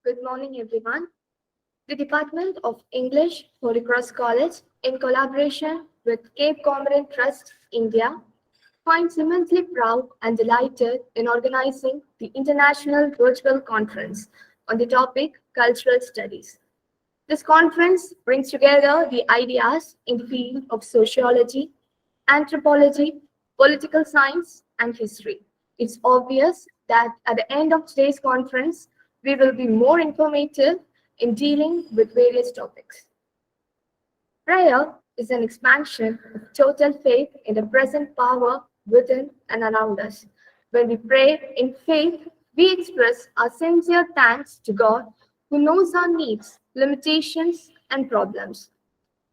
Good morning, everyone. The Department of English, Holy Cross College, in collaboration with Cape Comorin Trust, India, finds immensely proud and delighted in organizing the International Virtual Conference on the topic Cultural Studies. This conference brings together the ideas in the field of sociology, anthropology, political science, and history. It's obvious that at the end of today's conference, we will be more informative in dealing with various topics. Prayer is an expansion of total faith in the present power within and around us. When we pray in faith, we express our sincere thanks to God who knows our needs, limitations, and problems.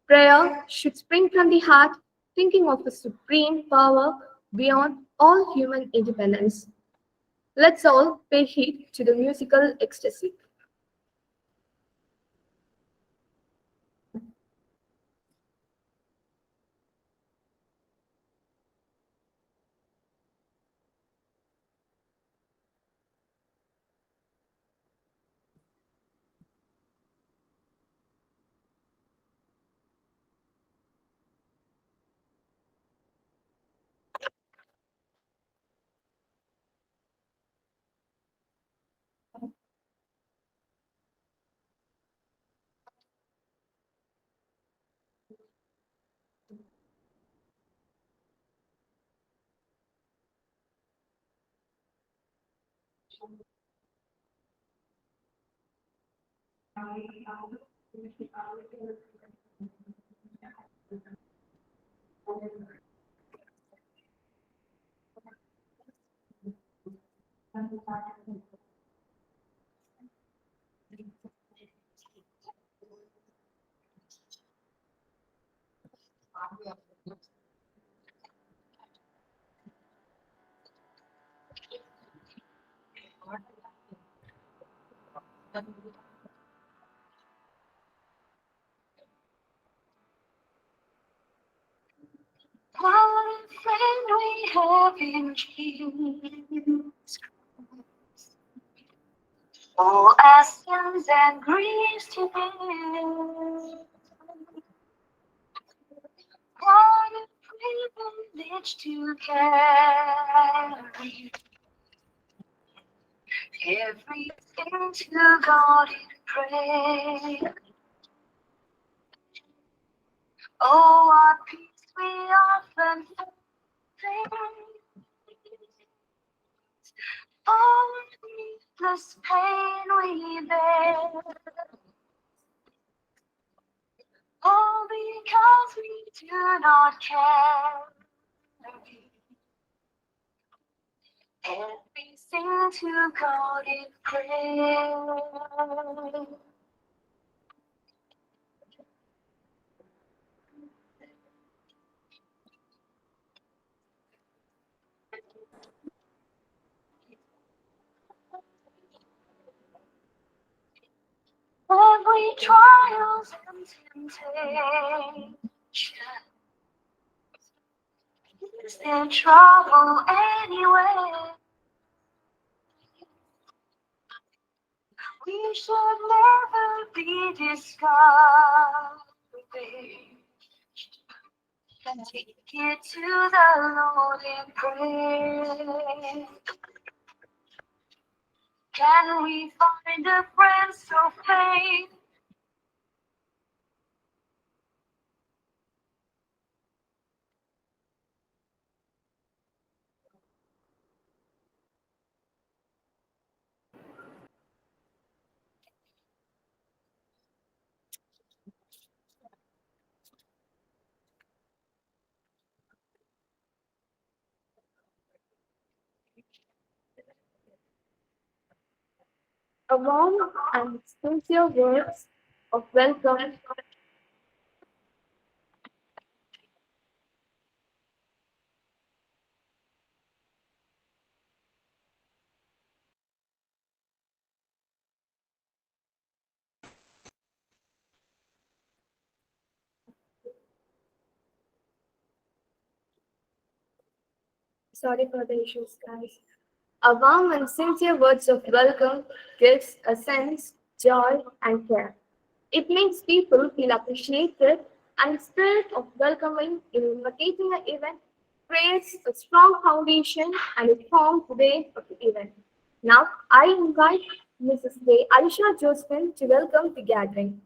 Prayer should spring from the heart, thinking of a supreme power beyond all human independence. Let's all pay heed to the musical ecstasy. One friend we have in Jesus, all our sins and griefs to bear. What a privilege to carry everything to God in prayer. Oh, what peace we often find. All needless pain we bear. All because we do not carry everything to God in prayer. Every trials and temptation is there trouble anywhere? We should never be discouraged. Take it to the Lord in prayer. Can we find a friend so faithful? A warm and sincere words of welcome. Sorry for the issues, guys. A warm and sincere words of welcome gives a sense joy, and care. It makes people feel appreciated, and the spirit of welcoming in inviting an event creates a strong foundation and a forms the way of the event. Now, I invite Mrs. Day Alisha Josephine to welcome the gathering.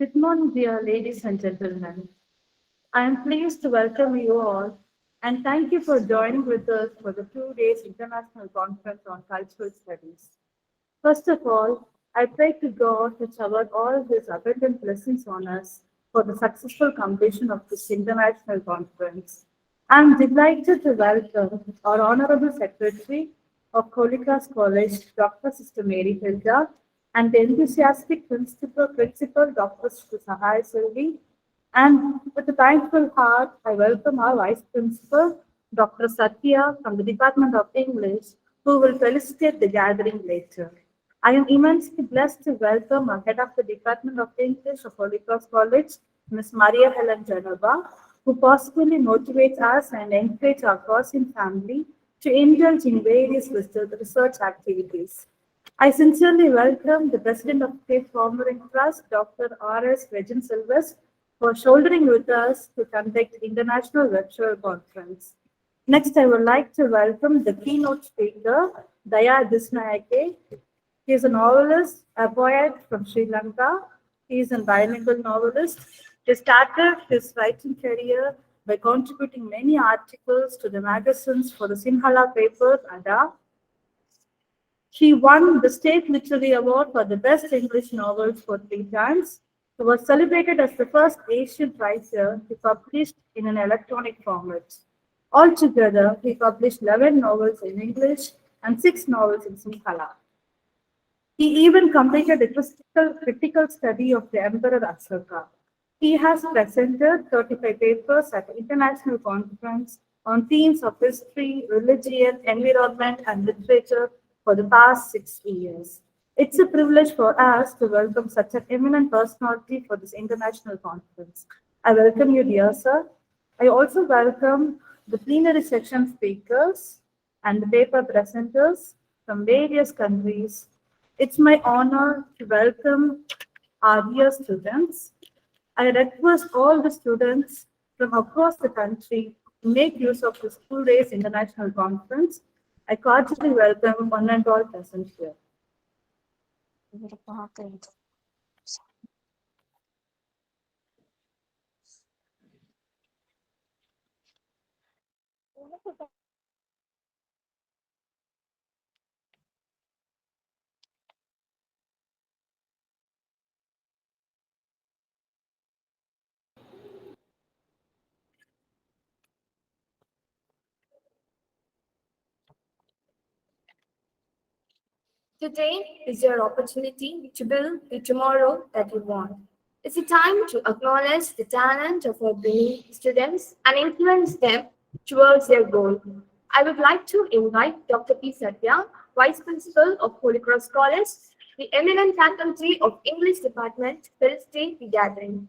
Good morning, dear ladies and gentlemen. I am pleased to welcome you all and thank you for joining with us for the 2 days International Conference on Cultural Studies. First of all, I pray to God to shower all His abundant blessings on us for the successful completion of this international conference. I am delighted to welcome our Honorable Secretary of Holy Cross College, Dr. Sister Mary Hilda, and the enthusiastic Principal Dr. Sister Sahai Selvi. And with a thankful heart, I welcome our Vice Principal, Dr. Satya from the Department of English, who will felicitate the gathering later. I am immensely blessed to welcome our Head of the Department of English of Holy Cross College, Ms. Maria Helen Genova, who positively motivates us and encourages our coursing family to indulge in various research activities. I sincerely welcome the President of State Farmering Trust, Dr. R.S. Regin Silvers, for shouldering with us to conduct the International Virtual Conference. Next, I would like to welcome the keynote speaker, Daya Disnayake. He is a novelist, a poet from Sri Lanka. He is a bilingual novelist. He started his writing career by contributing many articles to the magazines for the Sinhala paper and he won the State Literary Award for the Best English Novels for 3 times. He was celebrated as the first Asian writer to publish in an electronic format. Altogether, he published 11 novels in English and 6 novels in Sinhala. He even completed a critical study of the Emperor Ashoka. He has presented 35 papers at the international conference on themes of history, religion, environment, and literature for the past 60 years. It's a privilege for us to welcome such an eminent personality for this international conference. I welcome you, dear sir. I also welcome the plenary section speakers and the paper presenters from various countries. It's my honor to welcome our dear students. I request all the students from across the country to make use of this 2 days international conference. I cordially welcome one and all present here. Today is your opportunity to build the tomorrow that you want. It's a time to acknowledge the talent of our brilliant students and influence them towards their goal. I would like to invite Dr. P. Satya, Vice Principal of Holy Cross College, the eminent faculty of English Department, to felicitate the gathering.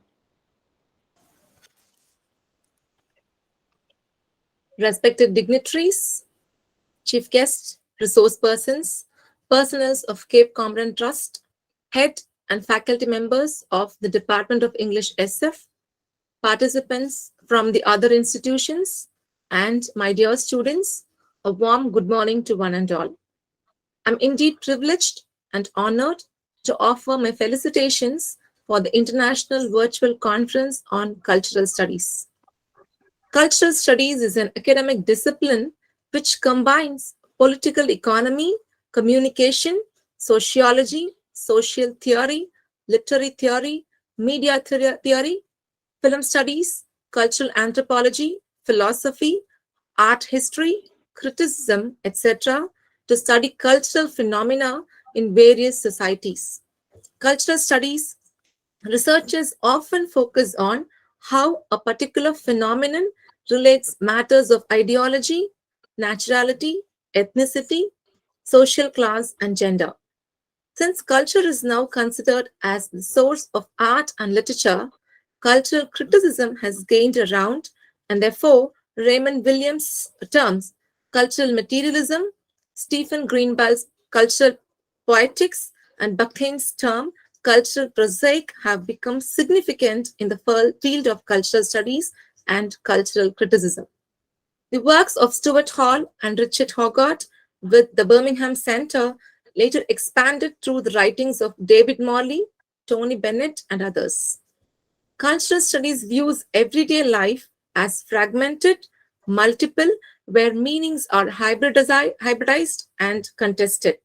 Respected dignitaries, chief guests, resource persons, personnel of Cape Comorin Trust, head and faculty members of the Department of English SF, participants from the other institutions, and my dear students, a warm good morning to one and all. I'm indeed privileged and honored to offer my felicitations for the International Virtual Conference on Cultural Studies. Cultural studies is an academic discipline which combines political economy, communication, sociology, social theory, literary theory, media theory, film studies, cultural anthropology, philosophy, art history, criticism, etc., to study cultural phenomena in various societies. Cultural studies researchers often focus on how a particular phenomenon relates matters of ideology, naturality, ethnicity, social class, and gender. Since culture is now considered as the source of art and literature, cultural criticism has gained ground, and therefore Raymond Williams' terms cultural materialism, Stephen Greenblatt's cultural poetics, and Buckhane's term cultural prosaic have become significant in the field of cultural studies and cultural criticism. The works of Stuart Hall and Richard Hogarth with the Birmingham Center later expanded through the writings of David Morley, Tony Bennett, and others. Cultural studies views everyday life as fragmented, multiple, where meanings are hybridized and contested.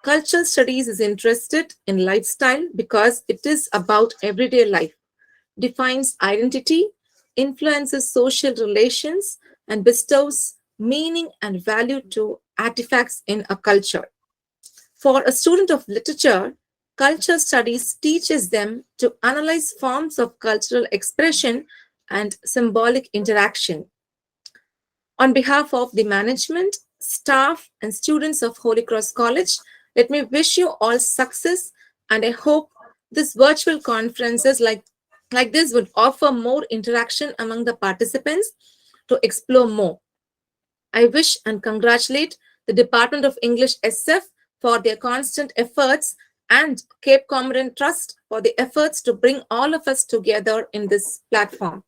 Cultural studies is interested in lifestyle because it is about everyday life, defines identity, influences social relations, and bestows meaning and value to artifacts in a culture. For a student of literature, culture studies teaches them to analyze forms of cultural expression and symbolic interaction. On behalf of the management, staff, and students of Holy Cross College, let me wish you all success, and I hope this virtual conferences like this would offer more interaction among the participants to explore more. I wish and congratulate the Department of English SF for their constant efforts and Cape Comorin Trust for the efforts to bring all of us together in this platform.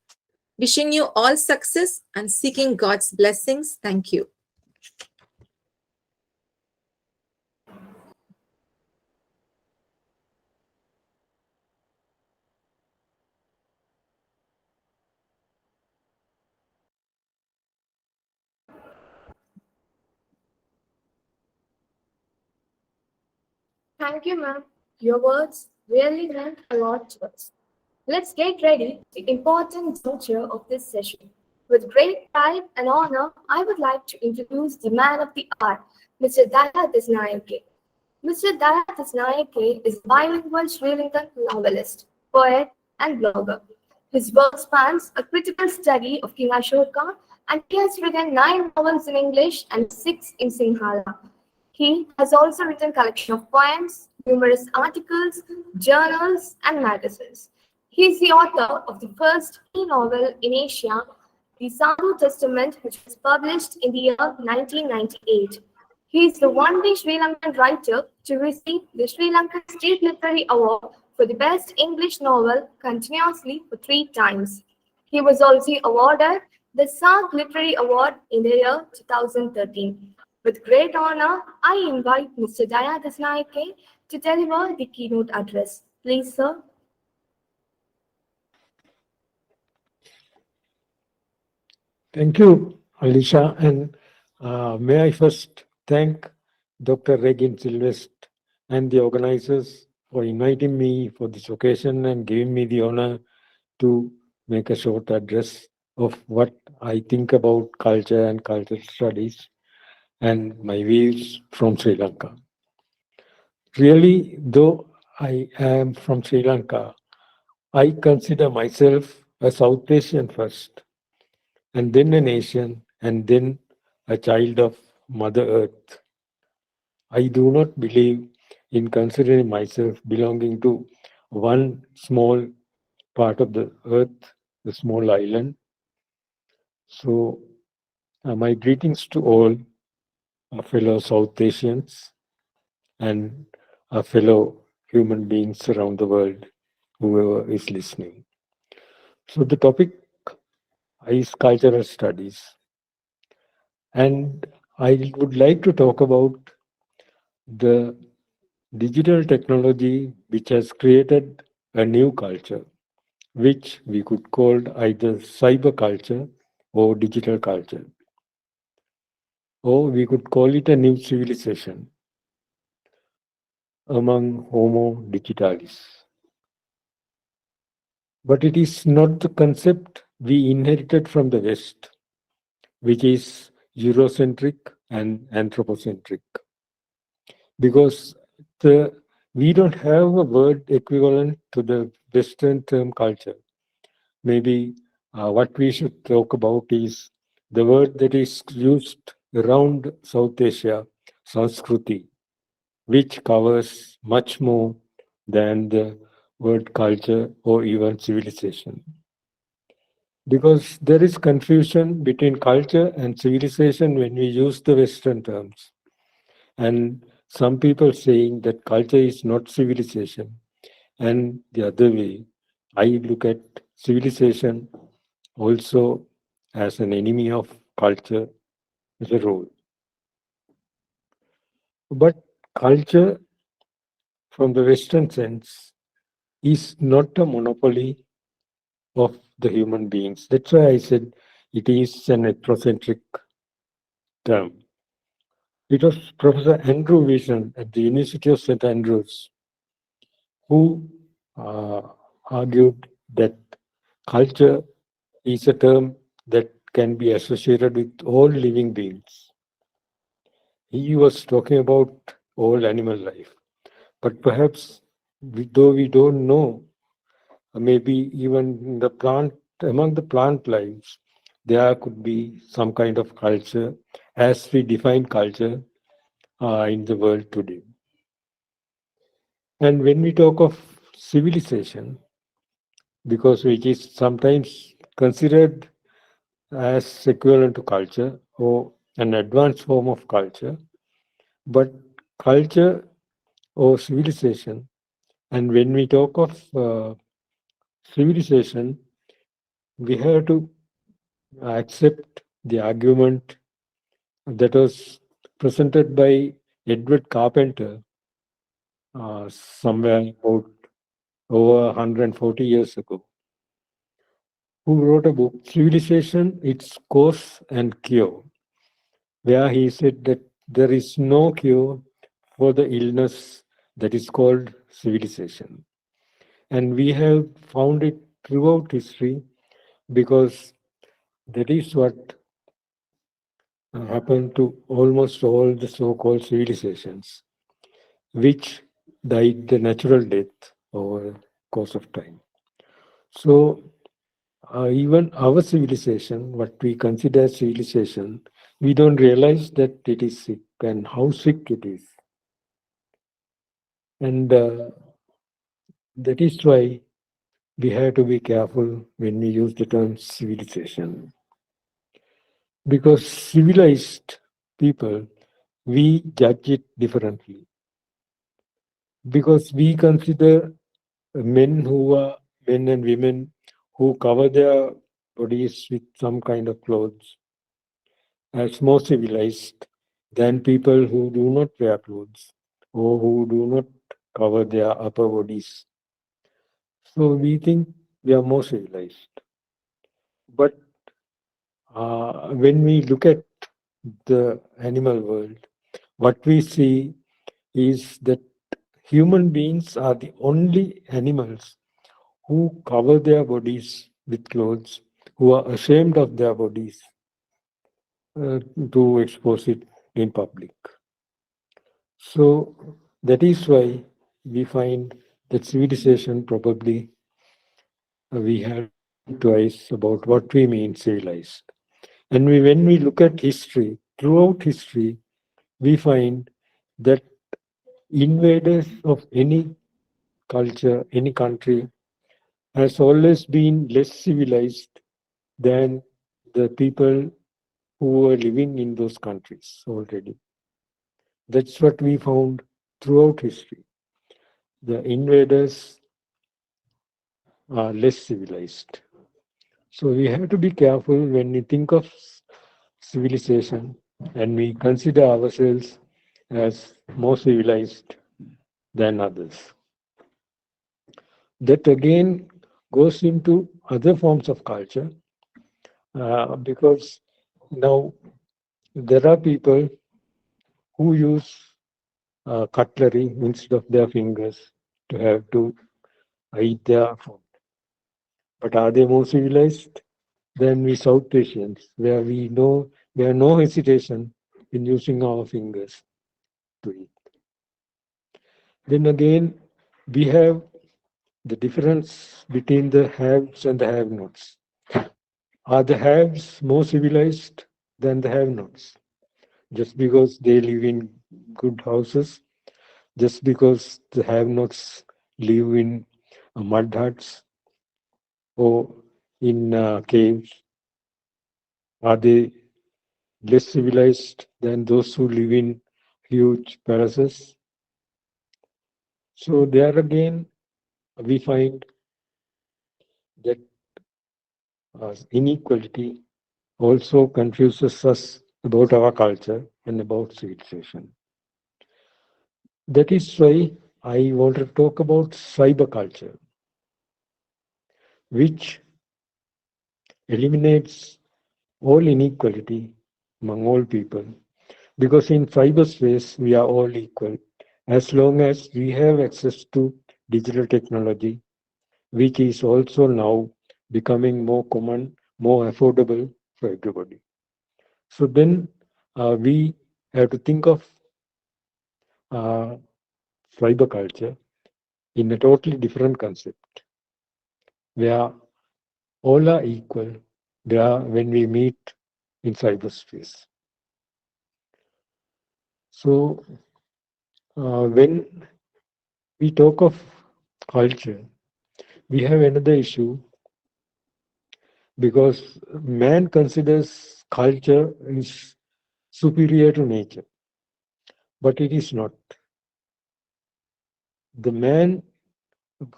Wishing you all success and seeking God's blessings. Thank you. Thank you, ma'am. Your words really meant a lot to us. Let's get ready for the important juncture of this session. With great pride and honor, I would like to introduce the man of the hour, Mr. Daya Disnayake. Mr. Daya Disnayake is a bilingual Sri Lankan novelist, poet, and blogger. His work spans a critical study of King Ashoka, and he has written 9 novels in English and 6 in Sinhala. He has also written collection of poems, numerous articles, journals, and magazines. He is the author of the first e-novel in Asia, The Sadhu Testament, which was published in the year 1998. He is the only Sri Lankan writer to receive the Sri Lankan State Literary Award for the Best English Novel continuously for 3 times. He was also awarded the SAG Literary Award in the year 2013. With great honor, I invite Mr. Daya Disnayake to deliver the keynote address. Please, sir. Thank you, Alicia. And may I first thank Dr. Regin Silvest and the organizers for inviting me for this occasion and giving me the honor to make a short address of what I think about culture and cultural studies and my views from Sri Lanka. Really, though I am from Sri Lanka, I consider myself a South Asian first, and then a nation, and then a child of Mother Earth. I do not believe in considering myself belonging to one small part of the earth, the small island. So, my greetings to all our fellow South Asians and our fellow human beings around the world, whoever is listening. So, the topic is cultural studies. And I would like to talk about the digital technology which has created a new culture, which we could call either cyber culture or digital culture, or we could call it a new civilization among Homo digitalis. But it is not the concept we inherited from the West, which is Eurocentric and anthropocentric, because we don't have a word equivalent to the Western term culture. Maybe what we should talk about is the word that is used around South Asia, Sanskriti, which covers much more than the word culture or even civilization. Because there is confusion between culture and civilization when we use the Western terms. And some people saying that culture is not civilization. And the other way, I look at civilization also as an enemy of culture as a role. But culture, from the Western sense, is not a monopoly of the human beings. That's why I said it is an ethnocentric term. It was Professor Andrew Vision at the University of St. Andrews who uh, argued that culture is a term that can be associated with all living beings. He was talking about all animal life, but perhaps though we don't know, maybe even in the plant, among the plant lives, there could be some kind of culture as we define culture in the world today. And when we talk of civilization, because which is sometimes considered as equivalent to culture or an advanced form of culture, but culture or civilization, and when we talk of civilization, we have to accept the argument that was presented by Edward Carpenter somewhere about over 140 years ago, who wrote a book, Civilization, Its Course and Cure, where he said that there is no cure for the illness that is called civilization. And we have found it throughout history because that is what happened to almost all the so called civilizations, which died the natural death over the course of time. So, even our civilization, what we consider as civilization, we don't realize that it is sick and how sick it is. And that is why we have to be careful when we use the term civilization. Because civilized people, we judge it differently. Because we consider men who are men and women who cover their bodies with some kind of clothes as more civilized than people who do not wear clothes or who do not cover their upper bodies. So we think we are more civilized. But when we look at the animal world, what we see is that human beings are the only animals who cover their bodies with clothes, who are ashamed of their bodies to expose it in public. So that is why we find that civilization probably we have to think twice about what we mean civilized. And when we look at history, throughout history, we find that invaders of any culture, any country, has always been less civilized than the people who were living in those countries already. That's what we found throughout history. The invaders are less civilized. So we have to be careful when we think of civilization and we consider ourselves as more civilized than others. That again goes into other forms of culture because now there are people who use cutlery instead of their fingers to have to eat their food. But are they more civilized than we South Asians, where we know there are no hesitation in using our fingers to eat? Then again, we have the difference between the haves and the have-nots. Are the haves more civilized than the have-nots? Just because they live in good houses, just because the have-nots live in mud huts or in caves, are they less civilized than those who live in huge palaces? So there again, we find that inequality also confuses us about our culture and about civilization. That is why I want to talk about cyber culture, which eliminates all inequality among all people. Because in cyberspace, we are all equal as long as we have access to digital technology, which is also now becoming more common, more affordable for everybody. So then we have to think of uh, cyber culture in a totally different concept, where all are equal there when we meet in cyberspace. So when we talk of culture, we have another issue because man considers culture is superior to nature, but it is not. The man,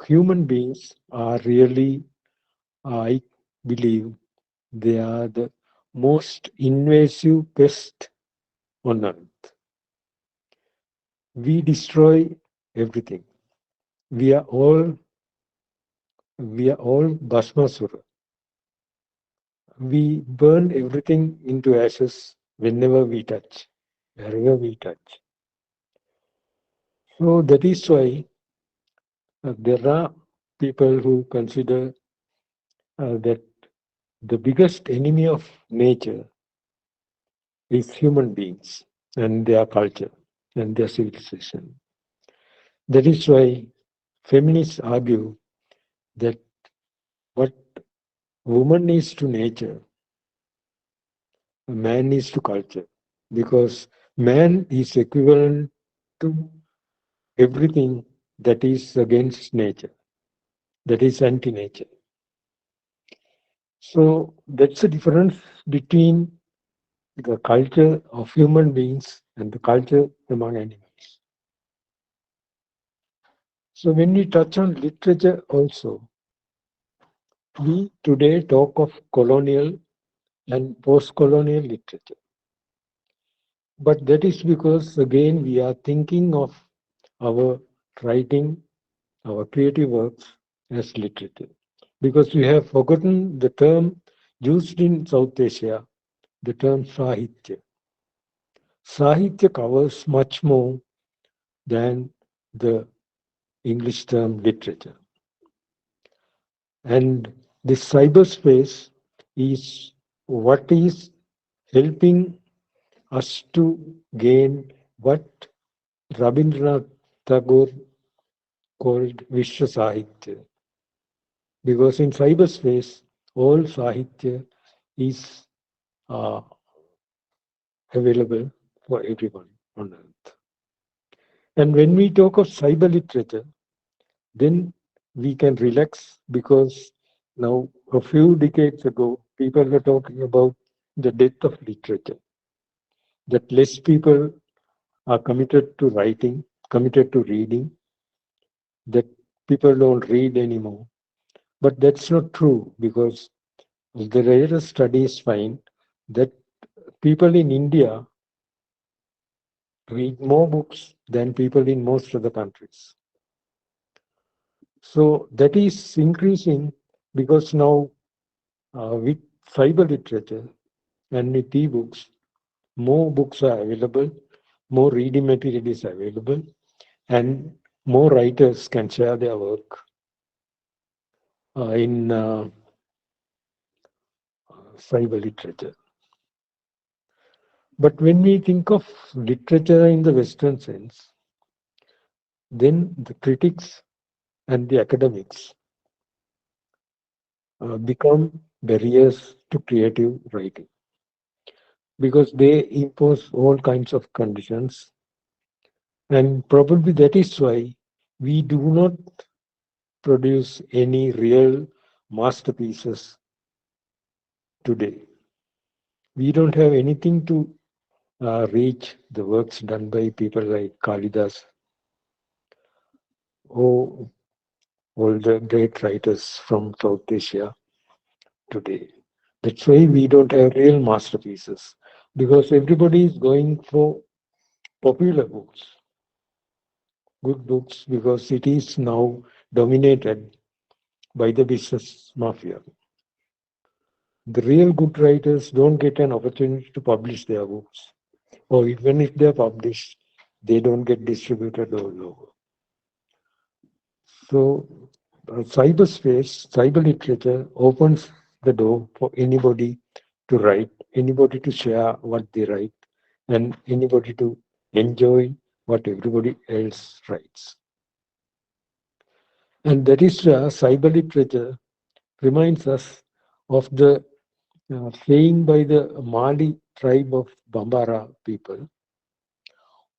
human beings are really, I believe, they are the most invasive pest on earth. We destroy everything. We are all we are all Bhasmasura. We burn everything into ashes whenever we touch, wherever we touch. So that is why there are people who consider that the biggest enemy of nature is human beings and their culture and their civilization. That is why feminists argue that what woman is to nature, man is to culture, because man is equivalent to everything that is against nature, that is anti-nature. So that's the difference between the culture of human beings and the culture among animals. So when we touch on literature also, we today talk of colonial and post-colonial literature. But that is because again we are thinking of our writing, our creative works as literature. Because we have forgotten the term used in South Asia, the term Sahitya. Sahitya covers much more than the English term literature. And this cyberspace is what is helping us to gain what Rabindranath Tagore called Vishwa Sahitya. Because in cyberspace, all Sahitya is uh, available for everyone on earth. And when we talk of cyber literature, then we can relax because now a few decades ago, people were talking about the death of literature, that less people are committed to writing, committed to reading, that people don't read anymore. But that's not true because the latest studies find that people in India read more books than people in most of the countries. So that is increasing because now with cyber literature and with e-books, more books are available, more reading material is available, and more writers can share their work in cyber literature. But when we think of literature in the Western sense, then the critics and the academics become barriers to creative writing because they impose all kinds of conditions. And probably that is why we do not produce any real masterpieces today. We don't have anything to reach the works done by people like Kalidas or all the great writers from South Asia today. That's why we don't have real masterpieces because everybody is going for popular books, good books, because it is now dominated by the business mafia. The real good writers don't get an opportunity to publish their books, or even if they're published, they don't get distributed all over. So, cyberspace, cyber literature opens the door for anybody to write, anybody to share what they write, and anybody to enjoy what everybody else writes. And that is cyber literature reminds us of the saying by the Mali tribe of Bambara people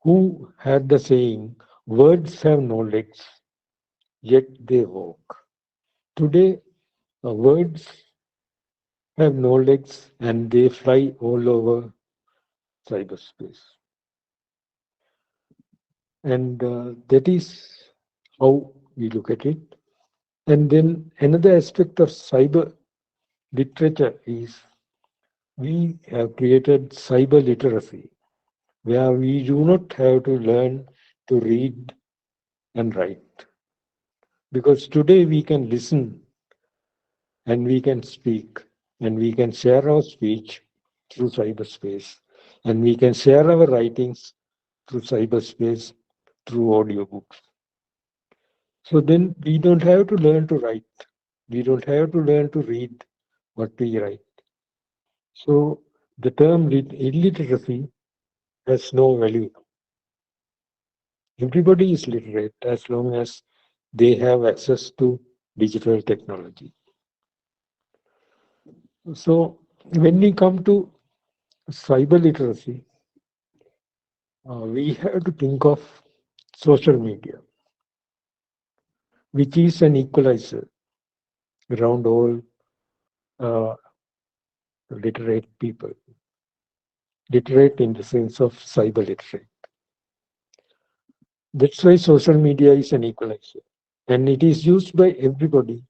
who had the saying, words have no legs, yet they walk. Today, words have no legs and they fly all over cyberspace. And that is how we look at it. And then another aspect of cyber literature is we have created cyber literacy, where we do not have to learn to read and write. Because today we can listen and we can speak and we can share our speech through cyberspace and we can share our writings through cyberspace through audiobooks. So then we don't have to learn to write. We don't have to learn to read what we write. So the term illiteracy has no value. Everybody is literate as long as they have access to digital technology. So when we come to cyber literacy, we have to think of social media, which is an equalizer around all uh, literate people, literate in the sense of cyber literate. That's why social media is an equalizer. And it is used by everybody,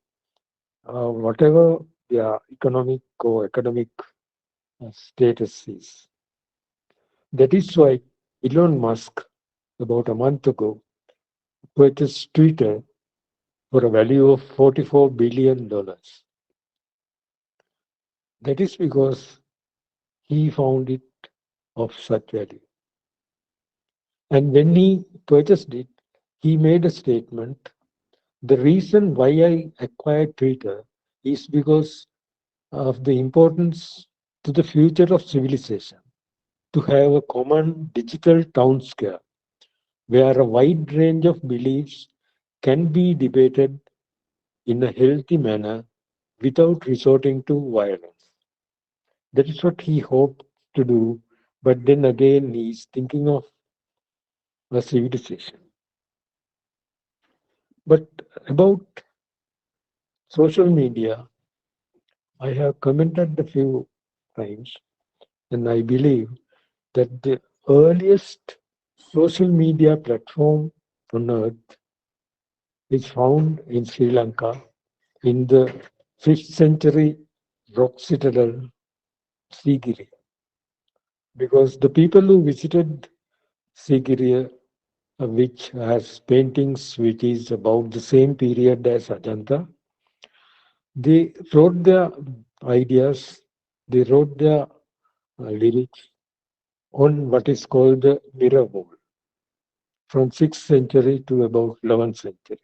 whatever their economic or academic status is. That is why Elon Musk, about a month ago, purchased Twitter for a value of $44 billion. That is because he found it of such value. And when he purchased it, he made a statement. The reason why I acquired Twitter is because of the importance to the future of civilization to have a common digital town square where a wide range of beliefs can be debated in a healthy manner without resorting to violence. That is what he hoped to do, but then again he is thinking of a civilization. But about social media, I have commented a few times, and I believe that the earliest social media platform on earth is found in Sri Lanka in the 5th century rock citadel Sigiri. Because the people who visited Sigiri, which has paintings which is about the same period as Ajanta, they wrote their ideas, they wrote their lyrics on what is called the mirror wall from 6th century to about 11th century.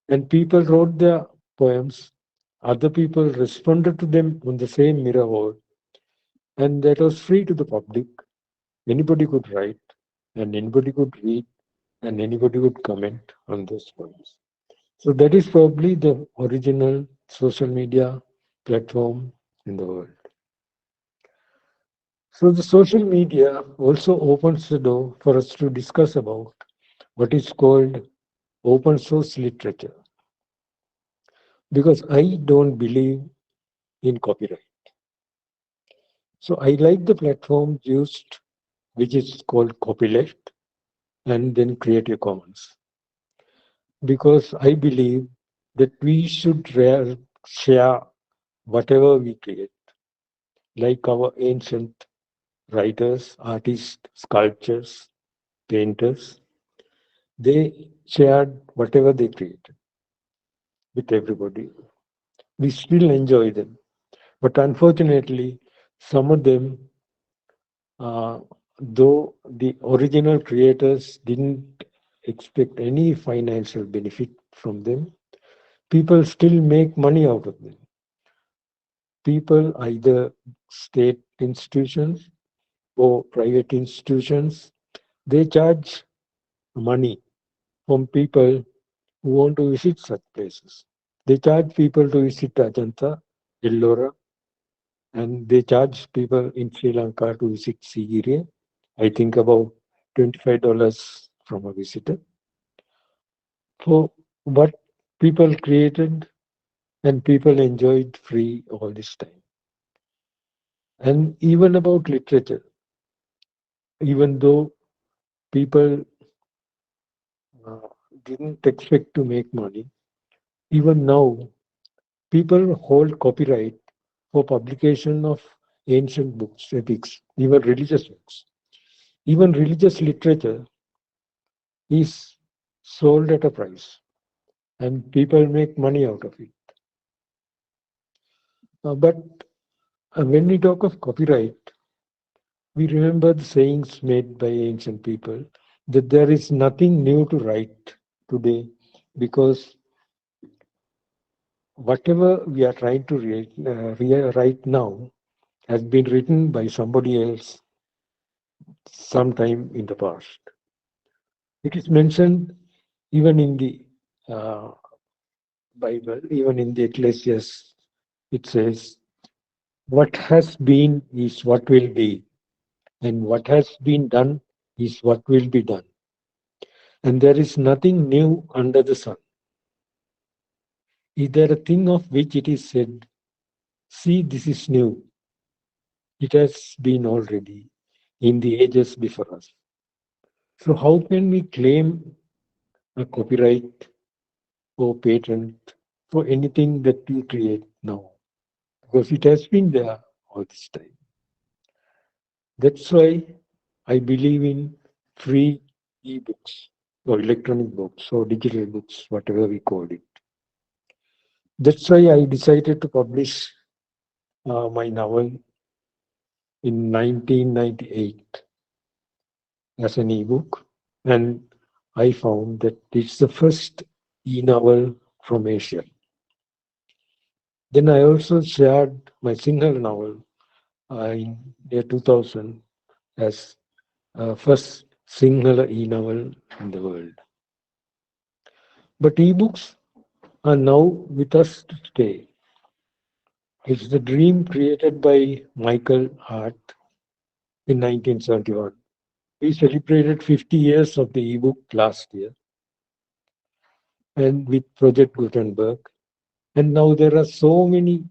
And people wrote their poems, other people responded to them on the same mirror wall, and that was free to the public. Anybody could write, and anybody could read, and anybody could comment on those poems. So that is probably the original social media platform in the world. So the social media also opens the door for us to discuss about what is called open source literature, because I don't believe in copyright. So I like the platform used, which is called copyleft and then Creative Commons, because I believe that we should share whatever we create, like our ancient writers, artists, sculptors, painters. They shared whatever they created with everybody. We still enjoy them. But unfortunately, some of them, uh, though the original creators didn't expect any financial benefit from them, people still make money out of them. People, either state institutions or private institutions, they charge money from people who want to visit such places. They charge people to visit Ajanta, Ellora, and they charge people in Sri Lanka to visit Sigiriya. I think about $25 from a visitor for what people created and people enjoyed free all this time. And even about literature, even though people uh, didn't expect to make money, even now people hold copyright for publication of ancient books, epics, even religious books. Even religious literature is sold at a price and people make money out of it. But when we talk of copyright, we remember the sayings made by ancient people that there is nothing new to write today, because whatever we are trying to write now has been written by somebody else sometime in the past. It is mentioned even in the uh, Bible, even in the Ecclesiastes, it says, what has been is what will be, and what has been done is what will be done. And there is nothing new under the sun. Is there a thing of which it is said, see, this is new? It has been already in the ages before us. So, how can we claim a copyright or patent for anything that we create now? Because it has been there all this time. That's why I believe in free e-books or electronic books or digital books, whatever we call it. That's why I decided to publish my novel in 1998 as an e-book. And I found that it's the first e-novel from Asia. Then I also shared my single novel in year 2000 as first single e-novel in the world. But e-books are now with us to stay. It's the dream created by Michael Hart in 1971. We celebrated 50 years of the e-book last year, and with Project Gutenberg. And now there are so many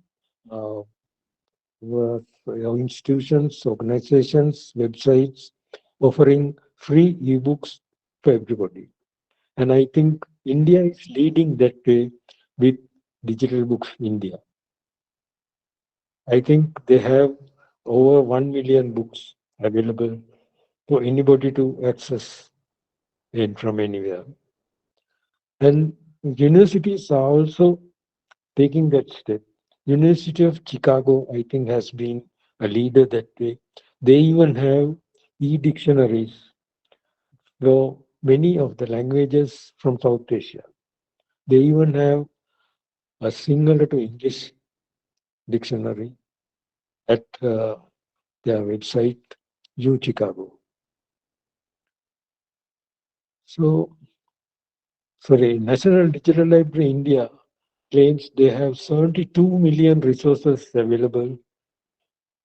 uh, institutions, organizations, websites offering free e-books to everybody. And I think India is leading that way with Digital Books India. I think they have over 1 million books available for anybody to access in from anywhere. And universities are also taking that step. University of Chicago, I think, has been a leader that way. They even have e-dictionaries for many of the languages from South Asia. They even have a singular to English dictionary at their website, U Chicago. So, sorry, National Digital Library India claims they have 72 million resources available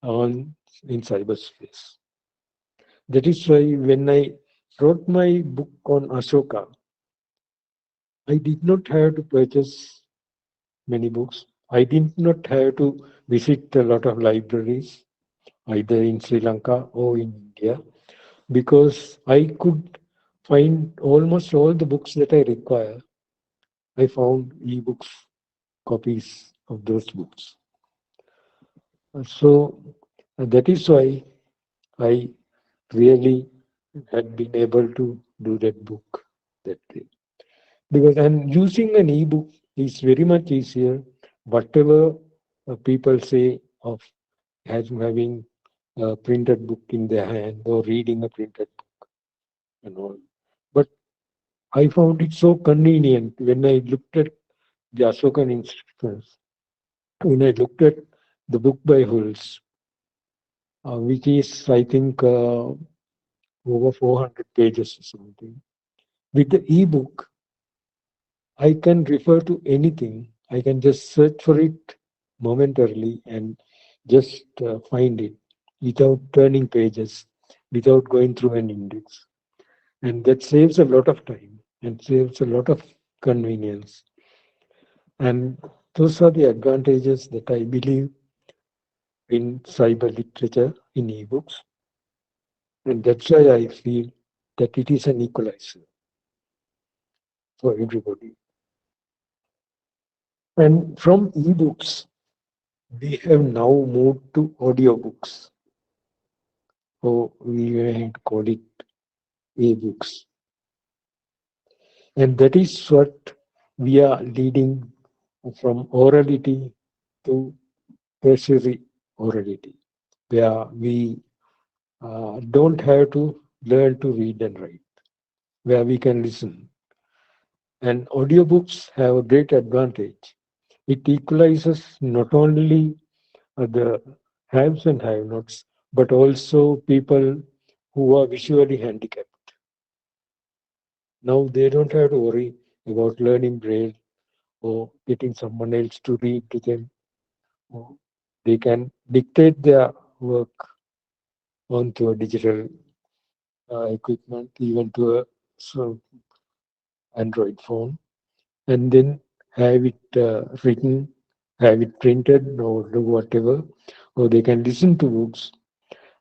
on in cyberspace. That is why when I wrote my book on Ashoka, I did not have to purchase many books. I did not have to visit a lot of libraries, either in Sri Lanka or in India, because I could find almost all the books that I require. I found e-books, copies of those books. So that is why I really had been able to do that book that way. Because and using an e-book is very much easier. Whatever people say of having a printed book in their hand or reading a printed book and all. But I found it so convenient when I looked at the Ashokan instructions, when I looked at the book by Hulse, which is, I think, over 400 pages or something. With the e-book, I can refer to anything. I can just search for it momentarily and just find it without turning pages, without going through an index. And that saves a lot of time and saves a lot of convenience. And those are the advantages that I believe in cyber literature in ebooks. And that's why I feel that it is an equalizer for everybody. And from ebooks, we have now moved to audiobooks, or we may call it ebooks. And that is what we are leading from orality to tertiary orality, where we don't have to learn to read and write, where we can listen. And audiobooks have a great advantage. It equalizes not only the haves and have-nots, but also people who are visually handicapped. Now they don't have to worry about learning Braille or getting someone else to read to them. Or they can dictate their work onto a digital equipment, even to a Android phone, and then have it written, have it printed, or do whatever, or they can listen to books,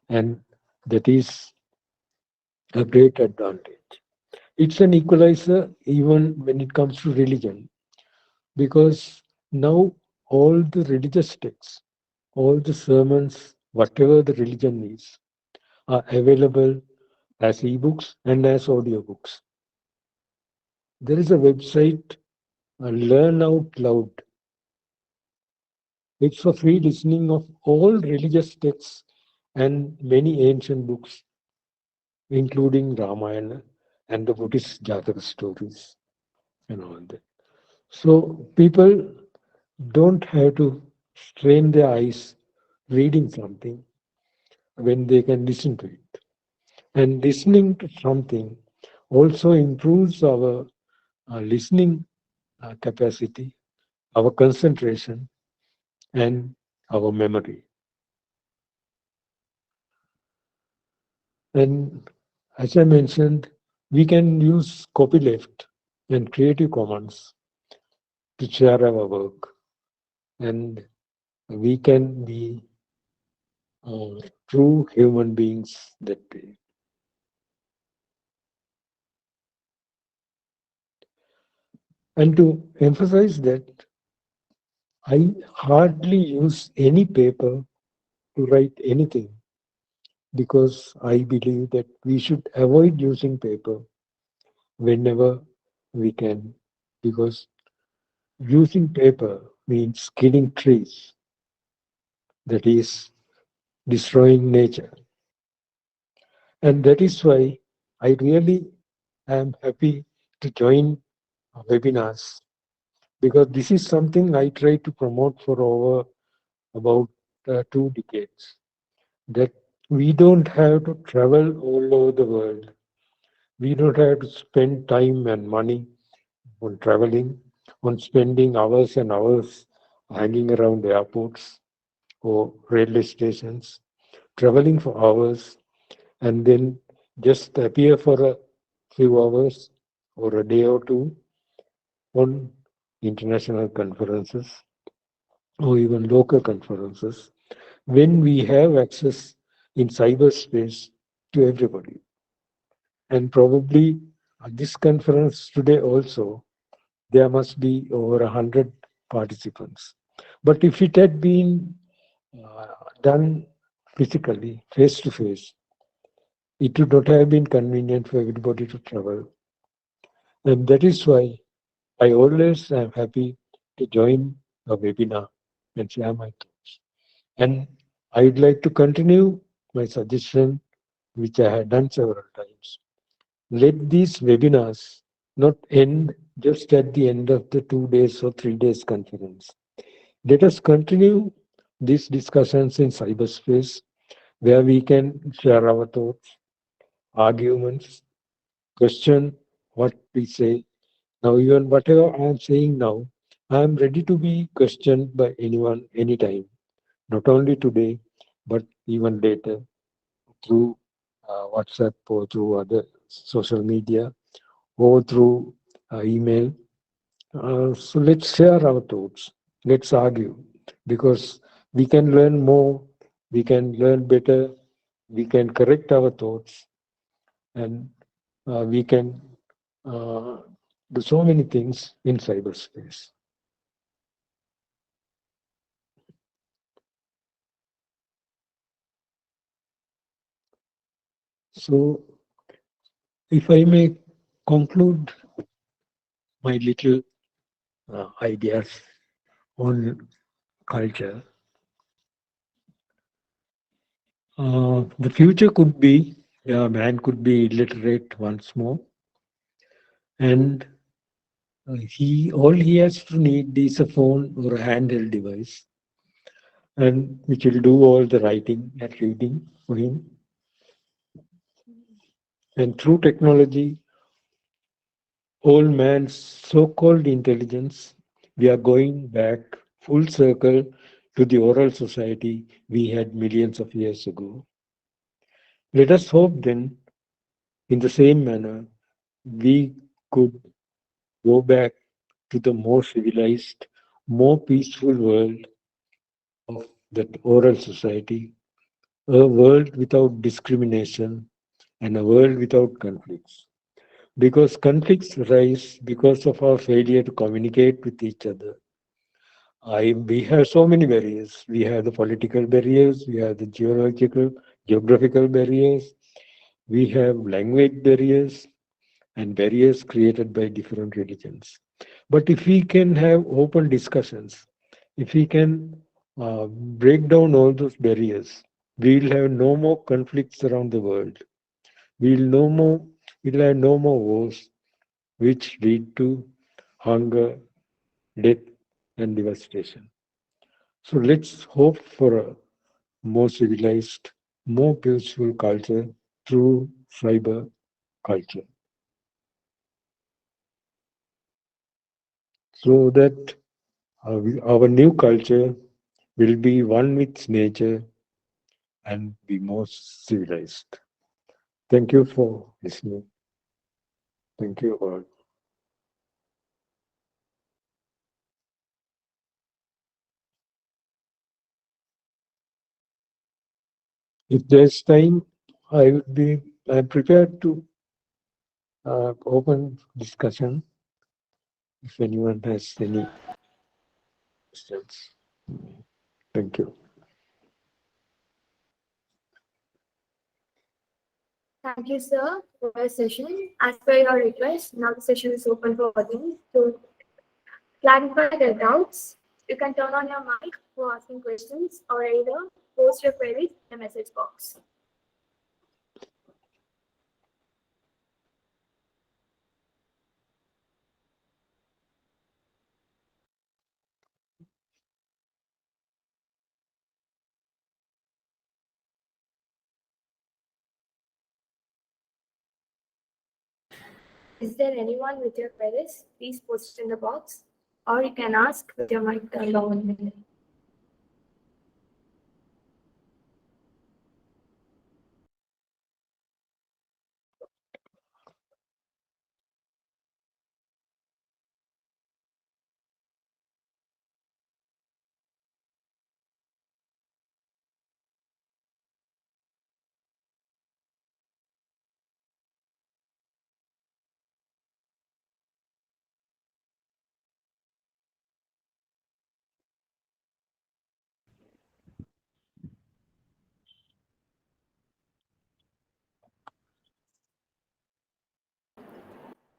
and that is a great advantage. It's an equalizer even when it comes to religion, because now all the religious texts, all the sermons, whatever the religion is, are available as ebooks and as audiobooks. There is a website, Learn Out Loud. It's for free listening of all religious texts and many ancient books, including Ramayana and the Buddhist Jataka stories and all that. So people don't have to strain their eyes reading something when they can listen to it. And listening to something also improves our listening capacity, our concentration, and our memory. And as I mentioned, we can use copyleft and Creative Commons to share our work, and we can be true human beings that way. And to emphasize that, I hardly use any paper to write anything because I believe that we should avoid using paper whenever we can, because using paper means killing trees, that is, destroying nature. And that is why I really am happy to join webinars, because this is something I try to promote for over about 2 decades. That we don't have to travel all over the world. We don't have to spend time and money on traveling, on spending hours and hours hanging around airports or railway stations, traveling for hours, and then just appear for a few hours or a day or two on international conferences or even local conferences when we have access in cyberspace to everybody. And probably at this conference today also, there must be over 100 participants. But if it had been uh, done physically, face to face, it would not have been convenient for everybody to travel. And that is why I always am happy to join a webinar and share my thoughts. And I would like to continue my suggestion, which I had done several times. Let these webinars not end just at the end of the 2 days or 3 days conference. Let us continue these discussions in cyberspace where we can share our thoughts, arguments, question what we say. Now, even whatever I am saying now, I am ready to be questioned by anyone, anytime, not only today, but even later through WhatsApp or through other social media or through email. So let's share our thoughts. Let's argue because we can learn more, we can learn better, we can correct our thoughts, and we can uh, do so many things in cyberspace. So, if I may conclude my little ideas on culture, the future could be man could be illiterate once more, and he all he has to need is a phone or a handheld device, and which will do all the writing and reading for him. And through technology, all man's so-called intelligence, we are going back full circle to the oral society we had millions of years ago. Let us hope then, in the same manner, we could go back to the more civilized, more peaceful world of that oral society, a world without discrimination and a world without conflicts. Because conflicts arise because of our failure to communicate with each other. We have so many barriers. We have the political barriers, we have the geographical barriers, we have language barriers, and barriers created by different religions. But if we can have open discussions, if we can break down all those barriers, we will have no more conflicts around the world. We'll have no more wars, which lead to hunger, death, and devastation. So let's hope for a more civilized, more peaceful culture through cyber culture. So that our new culture will be one with nature and be more civilized. Thank you for listening. Thank you all. If there's time, I'm prepared to open discussion if anyone has any questions. Thank you. Thank you, sir, for your session. As per your request, now the session is open for audience to clarify their doubts. You can turn on your mic for asking questions or either post your queries in the message box. Is there anyone with your queries? Please post it in the box or you can ask with your mic turned on.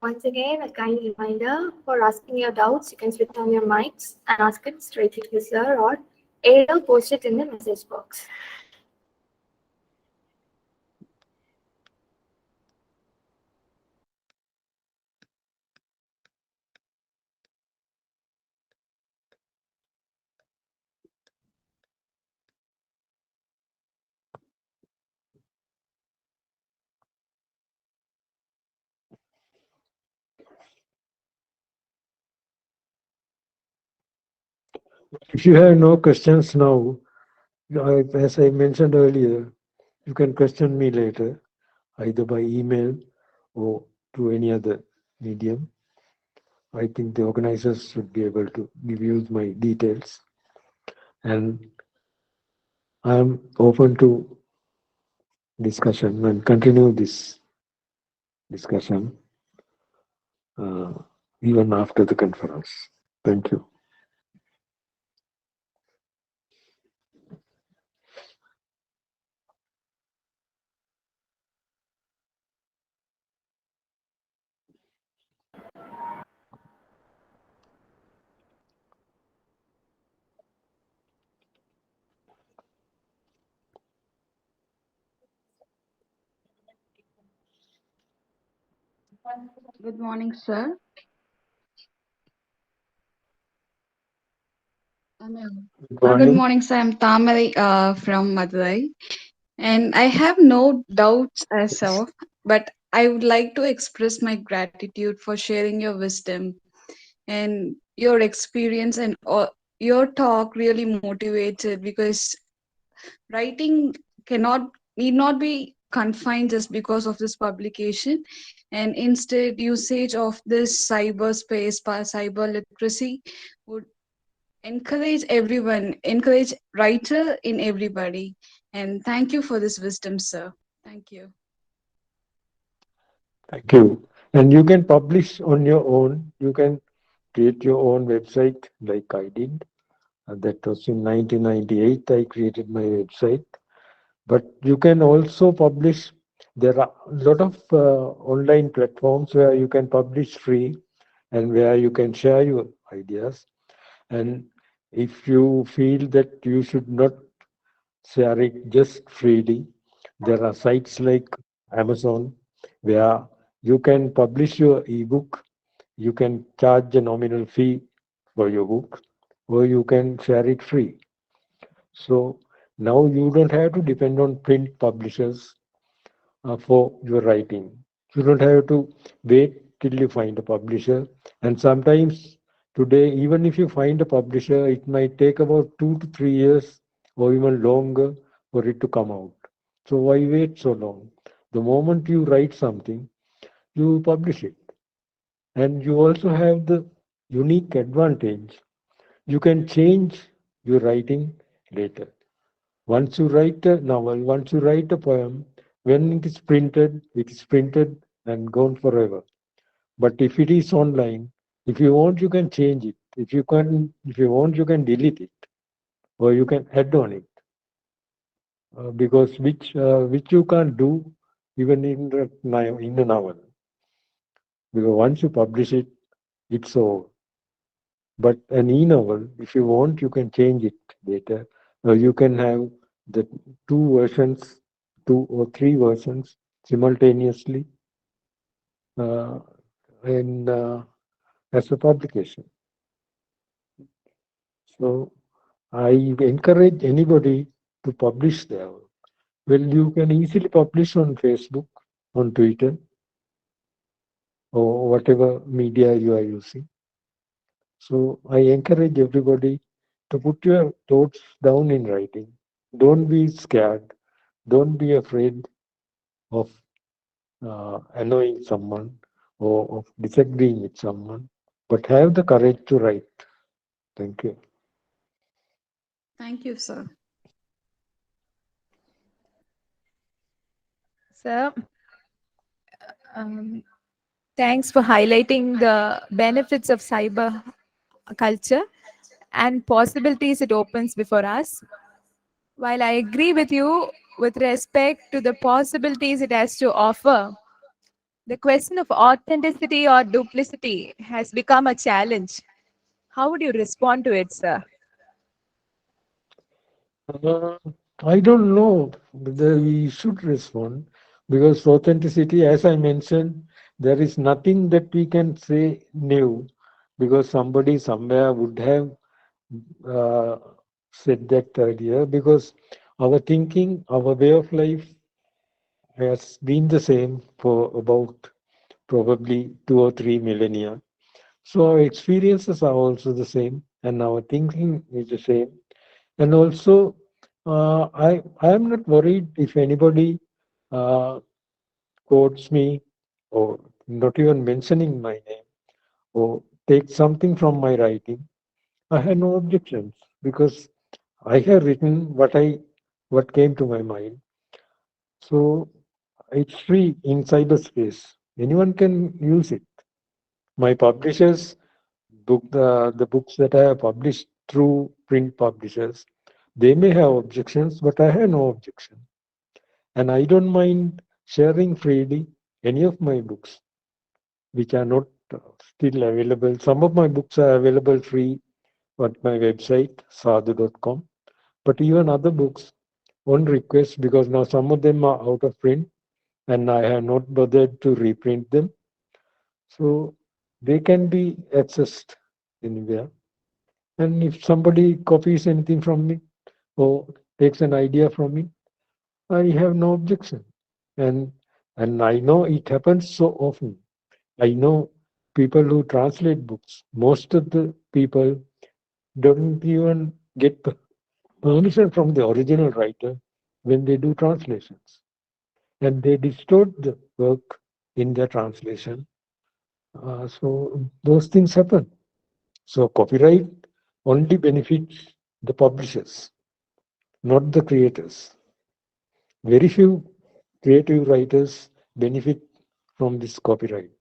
Once again, a kind reminder for asking your doubts, you can switch on your mics and ask it straight to the sir or either post it in the message box. If you have no questions now, as I mentioned earlier, you can question me later, either by email or through any other medium. I think the organizers should be able to give you my details. And I'm open to discussion and continue this discussion uh, even after the conference. Thank you. Good morning, sir. Good Good morning. morning, sir. I'm Tamari from Madurai, and I have no doubts as of, but I would like to express my gratitude for sharing your wisdom and your experience and your talk really motivated because writing cannot need not be confined just because of this publication, and instead usage of this cyberspace, cyber literacy would encourage everyone, encourage writer in everybody. And thank you for this wisdom, sir. Thank you. Thank you. And you can publish on your own. You can create your own website like I did. That was in 1998. I created my website. But you can also publish. There are a lot of online platforms where you can publish free and where you can share your ideas. And if you feel that you should not share it just freely, there are sites like Amazon where you can publish your ebook, you can charge a nominal fee for your book, or you can share it free. So now you don't have to depend on print publishers for your writing. You don't have to wait till you find a publisher. And sometimes today, even if you find a publisher, it might take about 2 to 3 years or even longer for it to come out. So why wait so long? The moment you write something, you publish it. And you also have the unique advantage. You can change your writing later. Once you write a novel, once you write a poem, when it is printed and gone forever. But if it is online, if you want, you can change it. If you want, you can delete it or you can add on it. Because which you can't do even in the novel. Because once you publish it, it's over. But an e-novel, if you want, you can change it later. You can have the two versions, 2 or 3 versions simultaneously uh, in as a publication. So I encourage anybody to publish their work. Well, you can easily publish on Facebook, on Twitter, or whatever media you are using. So I encourage everybody to put your thoughts down in writing. Don't be scared. Don't be afraid of annoying someone or of disagreeing with someone, but have the courage to write. Thank you. Thank you, sir. So, um, thanks for highlighting the benefits of cyber culture and possibilities it opens before us. While I agree with you with respect to the possibilities it has to offer, The question of authenticity or duplicity has become a challenge. How would you respond to it, sir? Uh, I don't know whether we should respond because authenticity, as I mentioned, there is nothing that we can say new because somebody somewhere would have uh, said that earlier because our thinking, our way of life has been the same for about probably 2 or 3 millennia. So our experiences are also the same and our thinking is the same. And also, I am not worried if anybody uh, quotes me or not even mentioning my name or takes something from my writing. I have no objections because I have written what came to my mind. So it's free in cyberspace. Anyone can use it. My publishers book the books that I have published through print publishers. They may have objections, but I have no objection. And I don't mind sharing freely any of my books, which are not still available. Some of my books are available free on my website, sadhu.com. But even other books on request, because now some of them are out of print and I have not bothered to reprint them. So they can be accessed anywhere. And if somebody copies anything from me or takes an idea from me, I have no objection. And and I know it happens so often. I know people who translate books. Most of the people don't even get permission from the original writer when they do translations. And they distort the work in their translation. So those things happen. So copyright only benefits the publishers, not the creators. Very few creative writers benefit from this copyright.